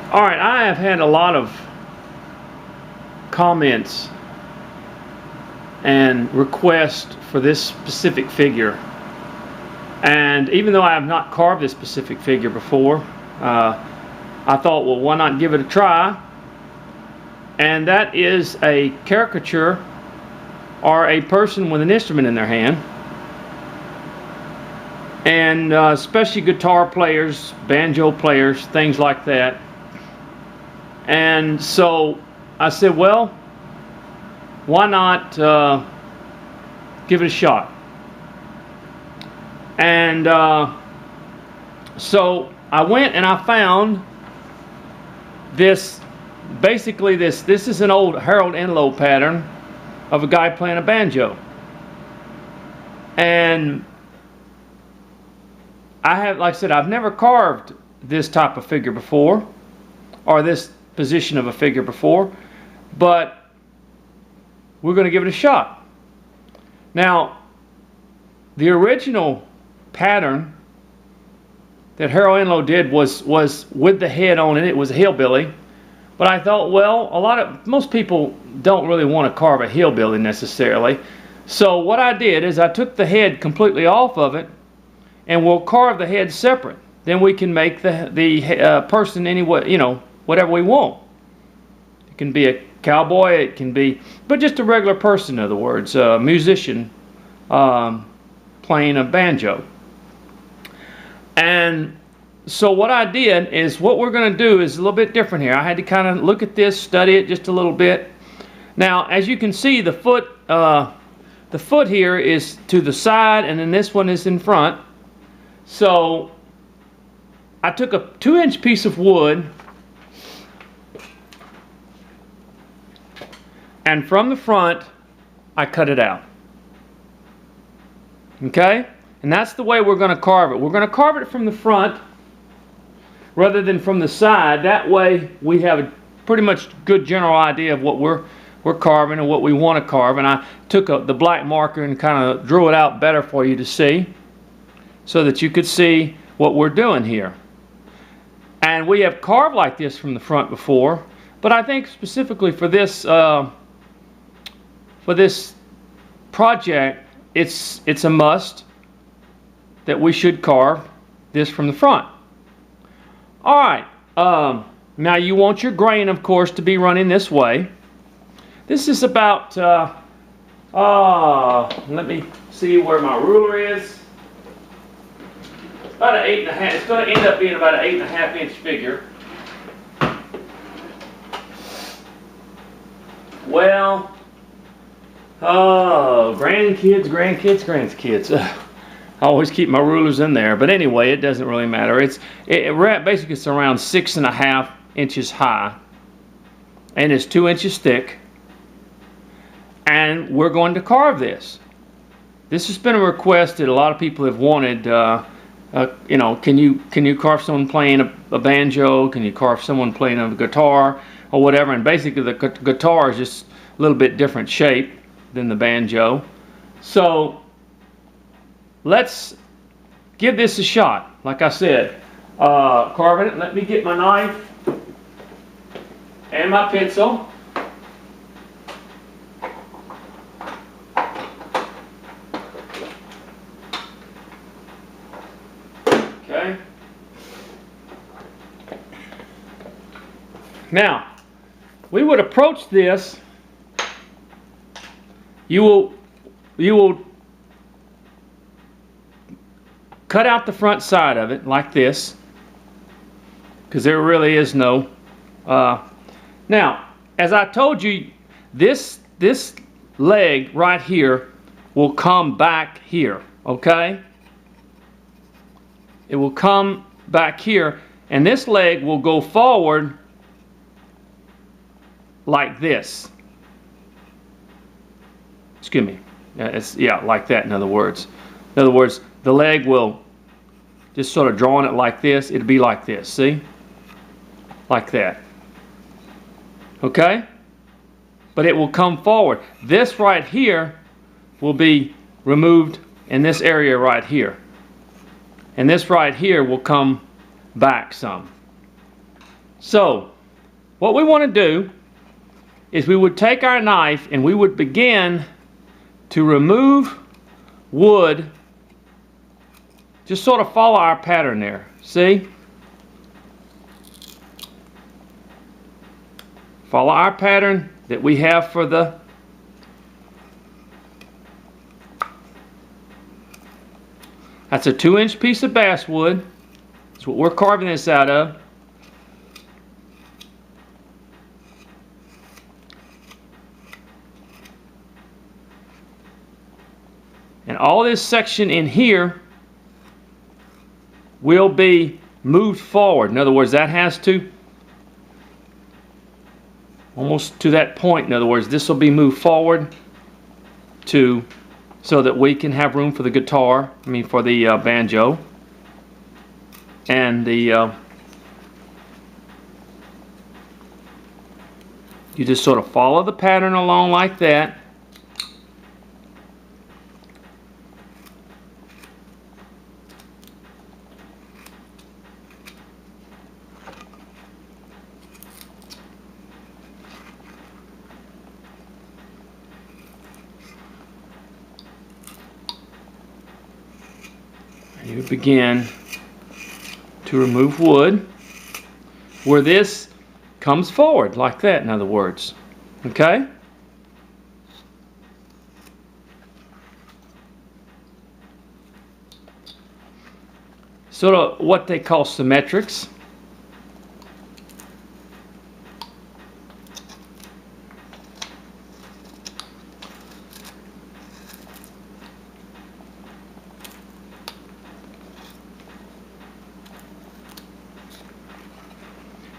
Alright, I have had a lot of comments and requests for this specific figure. And even though I have not carved this specific figure before, I thought, well, why not give it a try? And that is a caricature or a person with an instrument in their hand. And especially guitar players, banjo players, things like that. And so I said, well, why not give it a shot? And so I went and I found this. Basically, this is an old Harold Enlow pattern of a guy playing a banjo. And I have, like I said, I've never carved this type of figure before, or this position of a figure before, but we're going to give it a shot. Now, the original pattern that Harold Enlow did was with the head on it. It was a hillbilly. But I thought, well, most people don't really want to carve a hillbilly necessarily. So what I did is I took the head completely off of it, and we'll carve the head separate. Then we can make the person any way, you know, whatever we want. It can be a cowboy, it can be, but just a regular person, in other words, a musician playing a banjo. And so what I did is, what we're going to do is a little bit different here. I had to kind of look at this, study it just a little bit. Now, as you can see, the foot here is to the side, and then this one is in front. So I took a 2-inch piece of wood, and from the front I cut it out. Okay? And that's the way we're going to carve it. We're going to carve it from the front rather than from the side. That way we have a pretty much good general idea of what we're carving and what we want to carve. And I took the black marker and kind of drew it out better for you to see, so that you could see what we're doing here. And we have carved like this from the front before, but I think specifically for this project, it's a must that we should carve this from the front. Alright, now you want your grain, of course, to be running this way. This is about, let me see where my ruler is. About an 8.5, it's going to end up being about an 8.5-inch figure. Well, grandkids. I always keep my rulers in there, but anyway, it doesn't really matter. Basically it's around 6.5 inches high, and it's 2 inches thick. And we're going to carve this. This has been a request that a lot of people have wanted. You know, can you carve someone playing a banjo? Can you carve someone playing a guitar or whatever? And basically, the guitar is just a little bit different shape than the banjo. So let's give this a shot. Like I said, carving it. Let me get my knife and my pencil. Okay. Now, we would approach this. You will cut out the front side of it like this, because there really is no. Now, as I told you, this leg right here will come back here. Okay. It will come back here, and this leg will go forward like this. Excuse me. Yeah, like that, in other words. In other words, the leg will just sort of drawing it like this. It'll be like this, see? Like that. Okay? But it will come forward. This right here will be removed in this area right here. And this right here will come back some. So what we want to do is we would take our knife and we would begin to remove wood. Just sort of follow our pattern there. See? Follow our pattern that we have for the that's a 2-inch piece of basswood. That's what we're carving this out of. And all this section in here will be moved forward. In other words, that has to almost to that point. In other words, this will be moved forward to so that we can have room for the guitar, for the banjo. And the you just sort of follow the pattern along like that. You begin to remove wood where this comes forward like that, in other words. Okay? Sort of what they call symmetrics.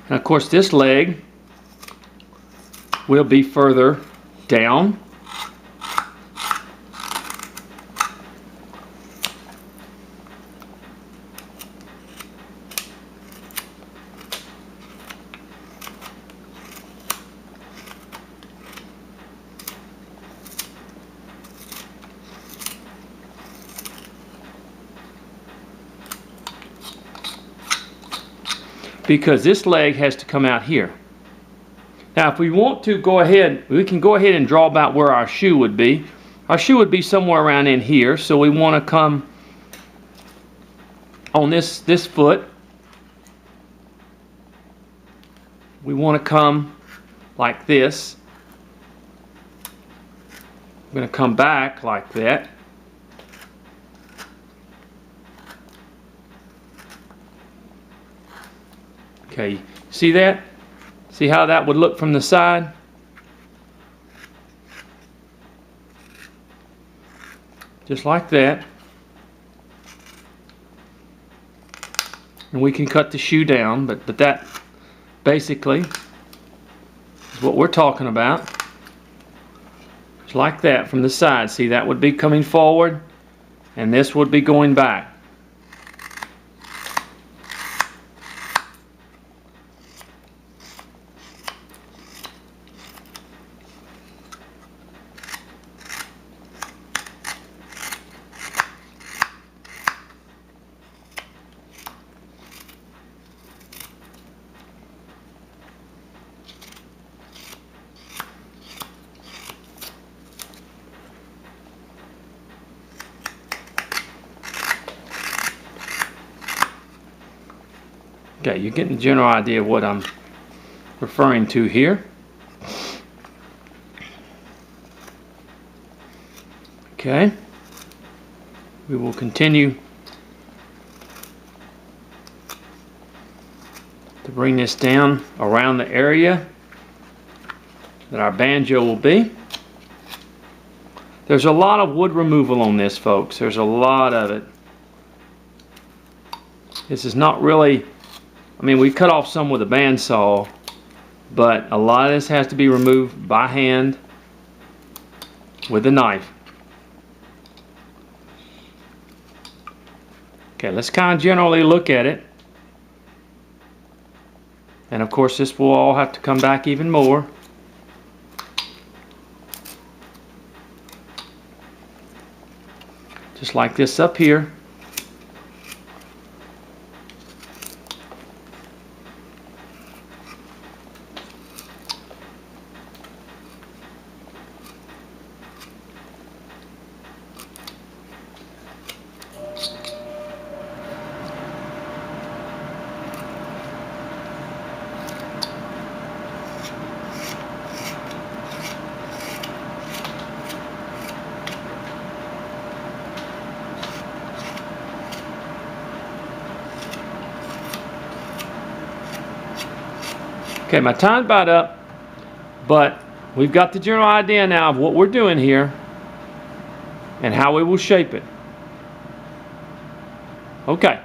And of course this leg will be further down. Because this leg has to come out here. Now if we want to go ahead, we can go ahead and draw about where our shoe would be. Our shoe would be somewhere around in here, so we want to come on this foot. We want to come like this. I'm going to come back like that. Okay, see that? See how that would look from the side? Just like that. And we can cut the shoe down, but that basically is what we're talking about. Just like that from the side. See, that would be coming forward, and this would be going back. Okay, you're getting the general idea of what I'm referring to here. Okay, we will continue to bring this down around the area that our banjo will be. There's a lot of wood removal on this, folks. There's a lot of it. This is not really, we cut off some with a bandsaw, but a lot of this has to be removed by hand with a knife. Okay, let's kind of generally look at it. And of course this will all have to come back even more. Just like this up here. Okay, my time's about up, but we've got the general idea now of what we're doing here and how we will shape it. Okay.